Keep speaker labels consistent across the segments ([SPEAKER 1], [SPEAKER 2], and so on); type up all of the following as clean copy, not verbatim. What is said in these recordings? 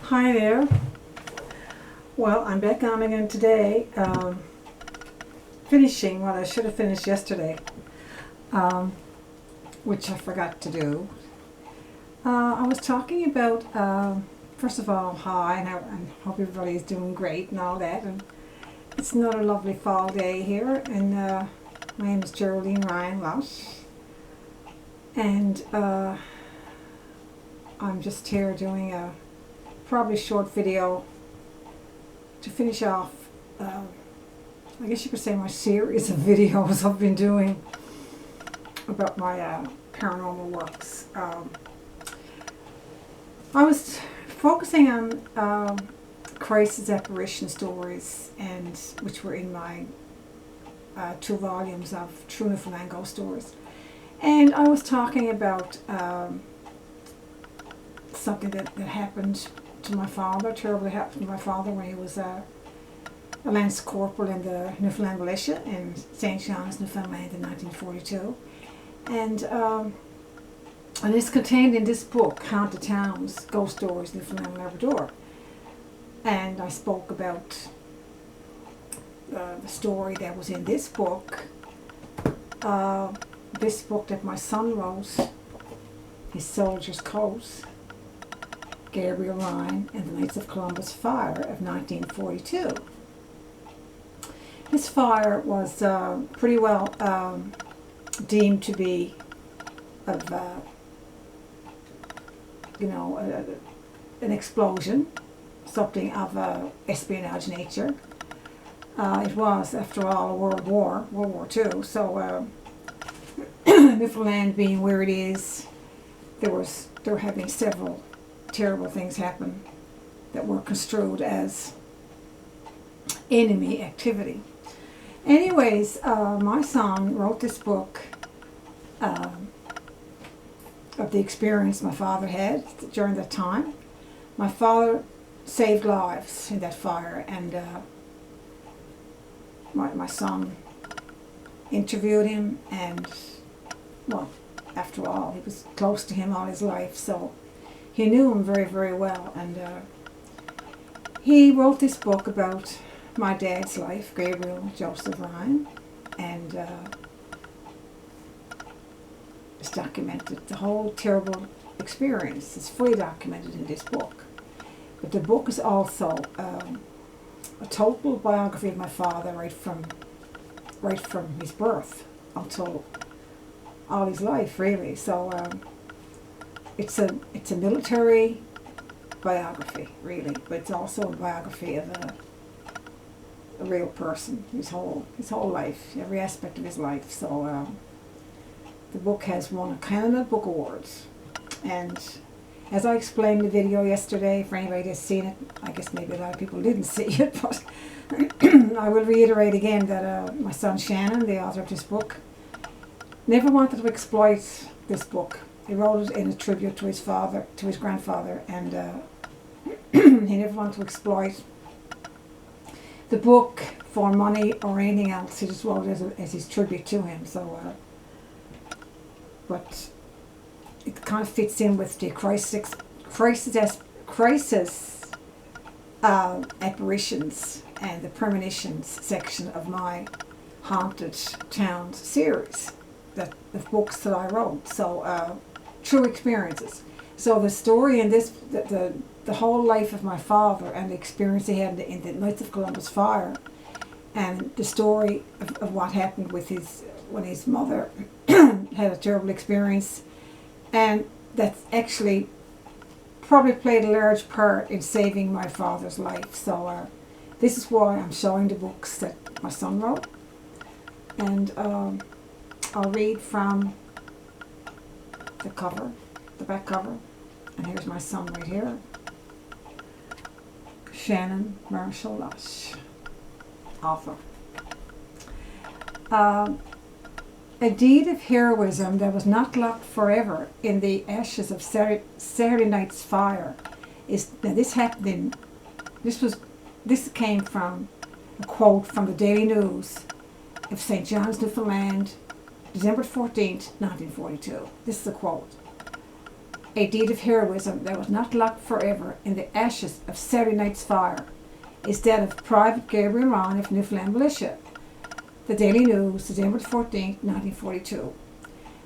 [SPEAKER 1] Hi there. Well, I'm back on again today, finishing what I should have finished yesterday, which I forgot to do. I was talking about, first of all, hi, and I hope everybody is doing great and all that. And it's another lovely fall day here, and my name is Geraldine Ryan Lush, and I'm just here doing a probably short video to finish off, I guess you could say, my series of videos I've been doing about my paranormal works. I was focusing on crisis apparition stories, and which were in my 2 volumes of True Newfoundland Ghost Stories, and I was talking about something that happened to my father, terribly happened to my father when he was a lance corporal in the Newfoundland militia in St. John's, Newfoundland in 1942. And it's contained in this book, Haunted Towns, Ghost Stories, Newfoundland and Labrador. And I spoke about the story that was in this book that my son wrote, his Soldier's Coat, Gabriel Ryan and the Knights of Columbus Fire of 1942. This fire was pretty well deemed to be of, an explosion, something of espionage nature. It was, after all, World War II. So Newfoundland being where it is, there have been several terrible things happen that were construed as enemy activity. Anyways, my son wrote this book of the experience my father had during that time. My father saved lives in that fire, and my son interviewed him, and, well, after all, he was close to him all his life, so he knew him very, very well. And he wrote this book about my dad's life, Gabriel Joseph Ryan, and it's documented, the whole terrible experience is fully documented in this book. But the book is also a total biography of my father, right from his birth until all his life, really. So it's a military biography, really, but it's also a biography of a real person, his whole life, every aspect of his life. So the book has won a Canada Book Awards, and as I explained in the video yesterday, for anybody that's seen it, I guess maybe a lot of people didn't see it, but I will reiterate again that my son Shannon, the author of this book, never wanted to exploit this book. He wrote it in a tribute to his father, to his grandfather, and he never wanted to exploit the book for money or anything else. He just wrote it as his tribute to him. So, but it kind of fits in with the crisis apparitions and the premonitions section of my Haunted Towns series, the books that I wrote. So true experiences. So the story in this, the whole life of my father and the experience he had in the Knights of Columbus Fire, and the story of what happened with when his mother had a terrible experience, and that's actually probably played a large part in saving my father's life. So this is why I'm showing the books that my son wrote, and I'll read from the cover, the back cover, and here's my son right here, Shannon Marshall Lush, author. A deed of heroism that was not locked forever in the ashes of Saturday night's fire is, now this happened in, this came from a quote from the Daily News of St. John's, Newfoundland, December 14th, 1942. This is a quote. a deed of heroism that was not locked forever in the ashes of Saturday night's fire, is that of Private Gabriel Ron of Newfoundland Militia. The Daily News, December 14, 1942.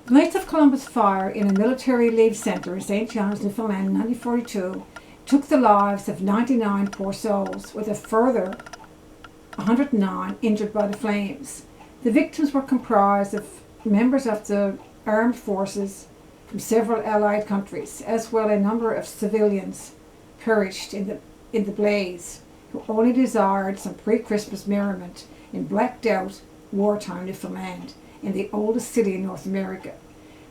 [SPEAKER 1] The Knights of Columbus fire in a military leave centre in St. John's, Newfoundland in 1942 took the lives of 99 poor souls, with a further 109 injured by the flames. The victims were comprised of members of the armed forces from several Allied countries, as well as a number of civilians perished in the blaze, who only desired some pre-Christmas merriment in blacked out wartime Newfoundland, in the oldest city in North America.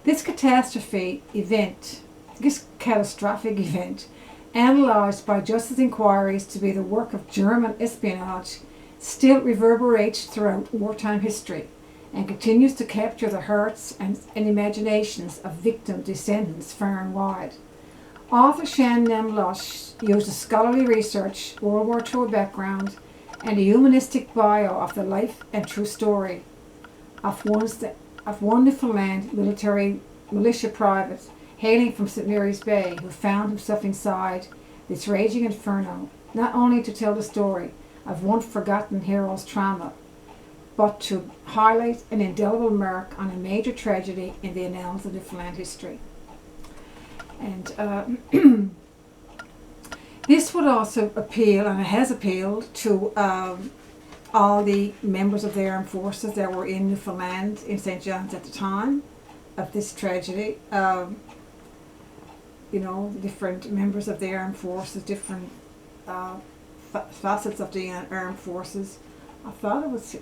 [SPEAKER 1] This catastrophic event, analysed by justice inquiries to be the work of German espionage, still reverberates throughout wartime history and continues to capture the hearts and imaginations of victim descendants far and wide. Author Shannon M. Lush used a scholarly research, World War II background, and a humanistic bio of the life and true story of one Newfoundland military militia private hailing from St. Mary's Bay, who found himself inside this raging inferno, not only to tell the story of one forgotten hero's trauma, but to highlight an indelible mark on a major tragedy in the annals of Newfoundland history. And this would also appeal, and it has appealed, to all the members of the armed forces that were in Newfoundland, in St. John's at the time of this tragedy. The different members of the armed forces, different facets of the armed forces. I thought it was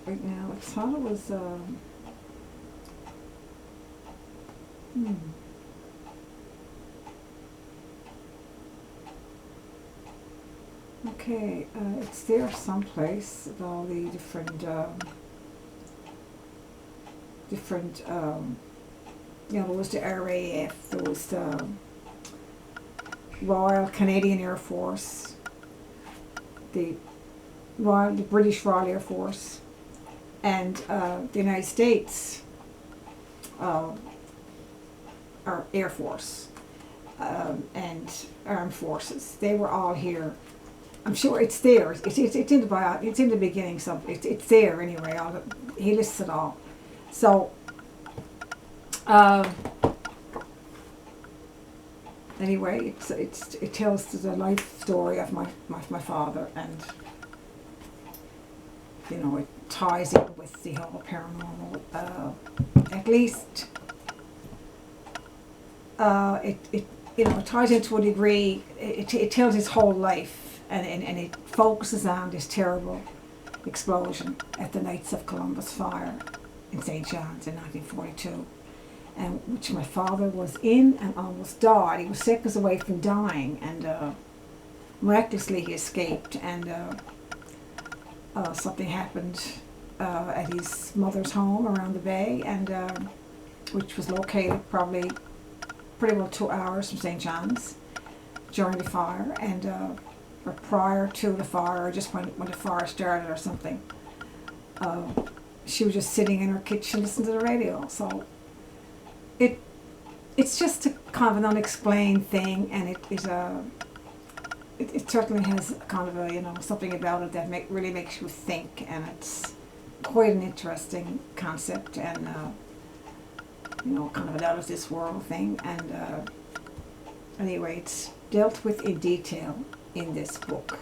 [SPEAKER 1] okay, it's there someplace of all the different there was the RAF, there was the Royal Canadian Air Force, the British Royal Air Force, and the United States Air Force and Armed Forces. They were all here. I'm sure it's there. It's in the bio. It's in the beginning. So it's there anyway. He lists it all. So anyway, it tells the life story of my father, and it ties in with the whole paranormal. At least it ties into a degree. It tells his whole life. And it focuses on this terrible explosion at the Knights of Columbus fire in St. John's in 1942, and which my father was in and almost died. He was seconds away from dying, and miraculously he escaped. And something happened at his mother's home around the bay, and which was located probably pretty well 2 hours from St. John's during the fire, and or prior to the fire, or just when the fire started or something. She was just sitting in her kitchen listening to the radio. So it's just a kind of an unexplained thing, and it certainly has kind of a something about it that really makes you think, and it's quite an interesting concept, and kind of an out of this world thing. And anyway, it's dealt with in detail in this book,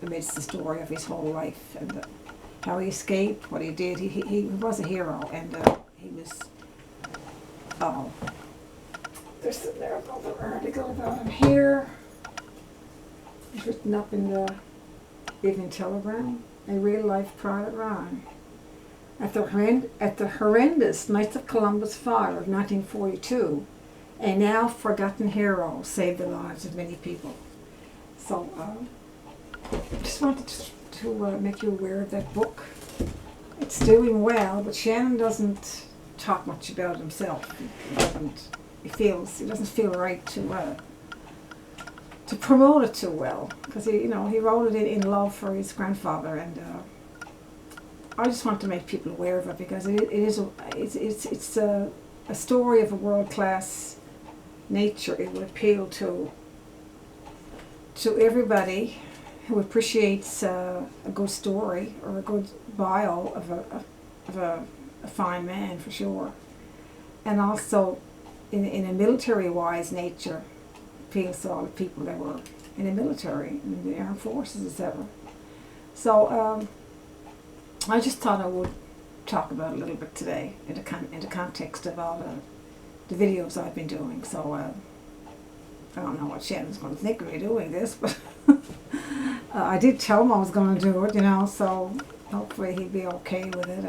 [SPEAKER 1] amidst the story of his whole life, and how he escaped, what he did. He was a hero, and he was. Oh, there's another article about him here. It's written up in the Evening Telegram. A real life Private Ron. At the horrendous Knights of Columbus fire of 1942, a now forgotten hero saved the lives of many people. So, I just wanted to make you aware of that book. It's doing well, but Shannon doesn't talk much about it himself. He doesn't feel right to promote it too well, because he wrote it in love for his grandfather, and I just want to make people aware of it, because it's a story of a world class nature, it would appeal to everybody who appreciates a good story or a good bio of a fine man, for sure. And also, in a military-wise, nature appeals to all the people that were in the military, in the armed forces, etc. So I just thought I would talk about it a little bit today in the context of all the videos I've been doing. So I don't know what Shannon's going to think of me doing this, but I did tell him I was going to do it, you know, so hopefully he'd be okay with it.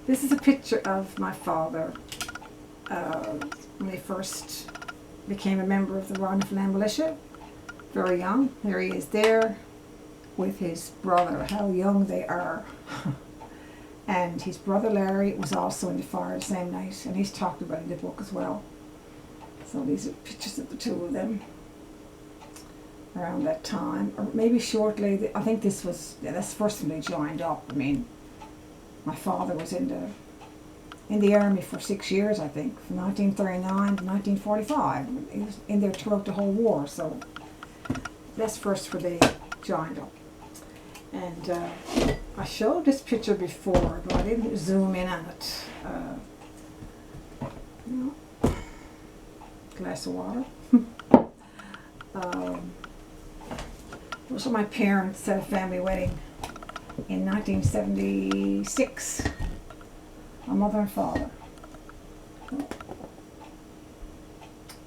[SPEAKER 1] This is a picture of my father when he first became a member of the Royal Newfoundland Militia, very young. There he is there with his brother. How young they are. And his brother Larry was also in the fire the same night, and he's talked about it in the book as well. So these are pictures of the two of them around that time, or maybe shortly. I think this was, that's the first time they joined up. I mean, my father was in the army for 6 years, I think, from 1939 to 1945. He was in there throughout the whole war, so that's first where they joined up. And I showed this picture before, but I didn't zoom in on it. You know, glass of water. Those are my parents at a family wedding in 1976. My mother and father.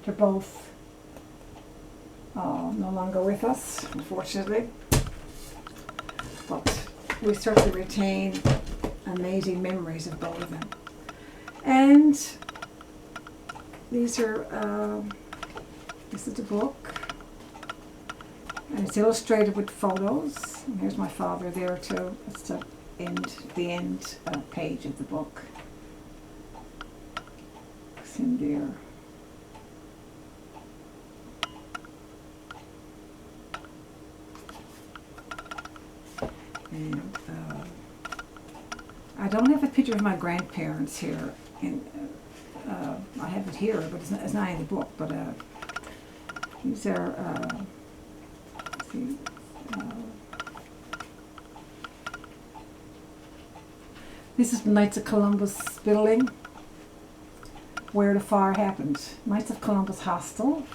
[SPEAKER 1] They're both no longer with us, unfortunately. But we certainly retain amazing memories of both of them. And these are, this is the book. And it's illustrated with photos. And here's my father there too. It's the end page of the book. It's in there. And I don't have a picture of my grandparents here. I have it here, but it's not in the book. But these are. Let's see. This is the Knights of Columbus building where the fire happened. Knights of Columbus Hostel.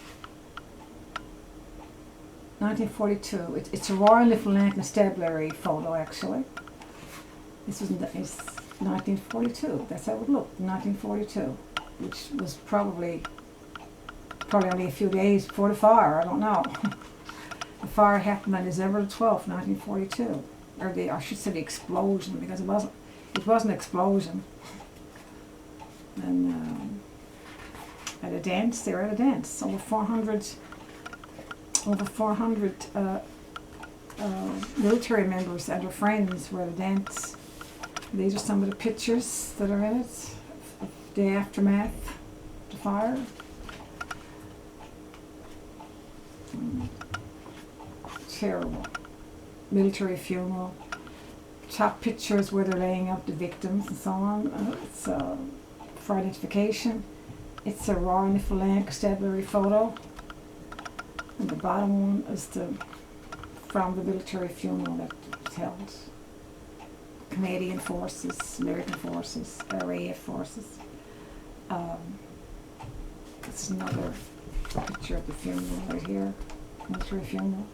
[SPEAKER 1] 1942. It's a Royal Newfoundland Constabulary photo, actually. This was it's 1942. That's how it looked, 1942, which was probably only a few days before the fire. I don't know. The fire happened on December 12th, 1942, or I should say the explosion, because it wasn't an explosion. And at a dance, they were at a dance. Over 400 military members and their friends were at a dance. These are some of the pictures that are in it of the aftermath of the fire. Terrible. Military funeral. Top pictures where they're laying out the victims and so on. It's for identification. It's a Royal Newfoundland Constabulary photo. And the bottom one is from the military funeral that was held. Canadian forces, American forces, RAF forces. This is another picture of the funeral right here, military funeral.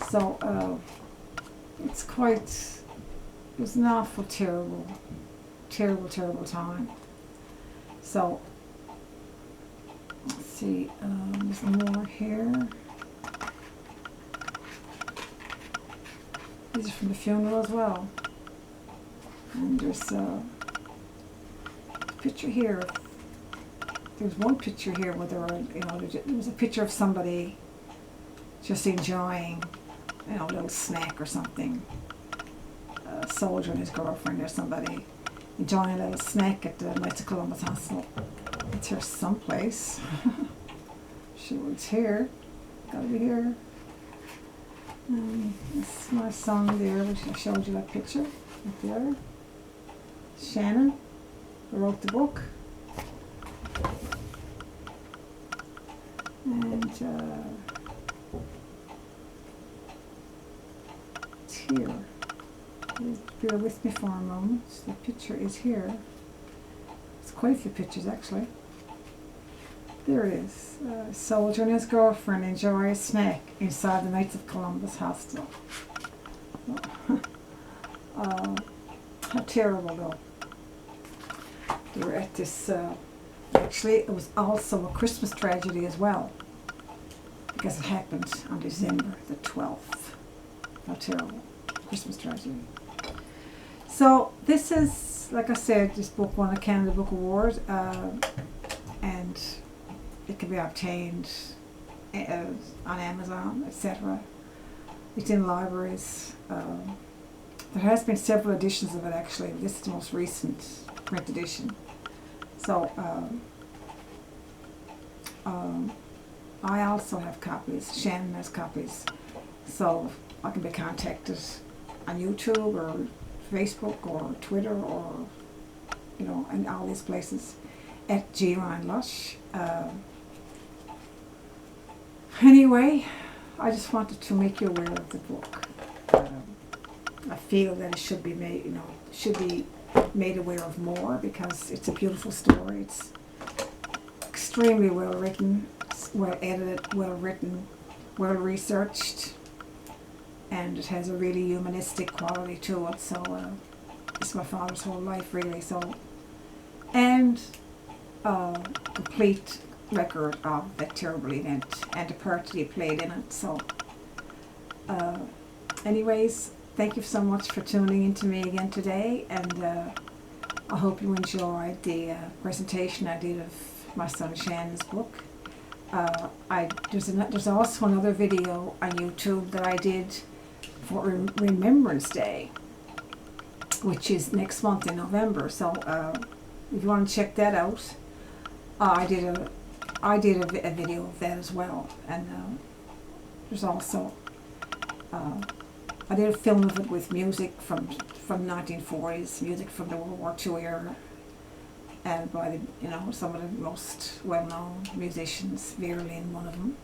[SPEAKER 1] So it was an awful, terrible time. So let's see, there's more here. These are from the funeral as well. And there's a picture here. There's one picture here where there was a picture of somebody just enjoying, a little snack or something. A soldier and his girlfriend or somebody enjoying a little snack at the Knights of Columbus Hospital. It's here someplace. Sure, it's here. Gotta be here. This is my son there, which I showed you that picture right there. Shannon, who wrote the book. And it's here. Bear with me for a moment. The picture is here. It's quite a few pictures actually. There it is. A soldier and his girlfriend enjoy a snack inside the Knights of Columbus hostel. How terrible though. They were at this, actually it was also a Christmas tragedy as well, because it happened on December the 12th. How terrible. Christmas tragedy. So this is, like I said, this book won a Canada Book Award, and it can be obtained on Amazon, etc. It's in libraries. There has been several editions of it actually. This is the most recent print edition. So I also have copies. Shannon has copies. So I can be contacted on YouTube or Facebook or Twitter or, you know, and all these places at Lush. Anyway, I just wanted to make you aware of the book. I feel that it should be made, you know, should be made aware of more because it's a beautiful story. It's extremely well written, well edited, well written, well researched, and it has a really humanistic quality to it. So it's my father's whole life really. So, and complete record of that terrible event and the part that he played in it. So anyways, thank you so much for tuning in to me again today, and I hope you enjoyed the presentation I did of my son Shannon's book. There's also another video on YouTube that I did for Remembrance Day, which is next month in November. So if you want to check that out, I did a video of that as well, and there's also I did a film of it with music from 1940s, music from the World War II era, and by the, you know, some of the most well-known musicians, Vera Lynn, one of them.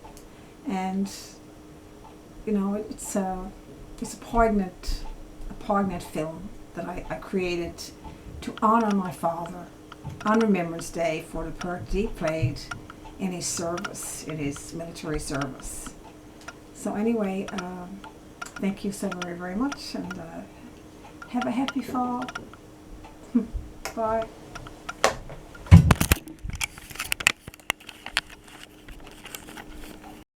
[SPEAKER 1] And you know, it's a poignant film that I created to honor my father on Remembrance Day for the part he played in his service, in his military service. So anyway, thank you so very, very much, and have a happy fall. Bye.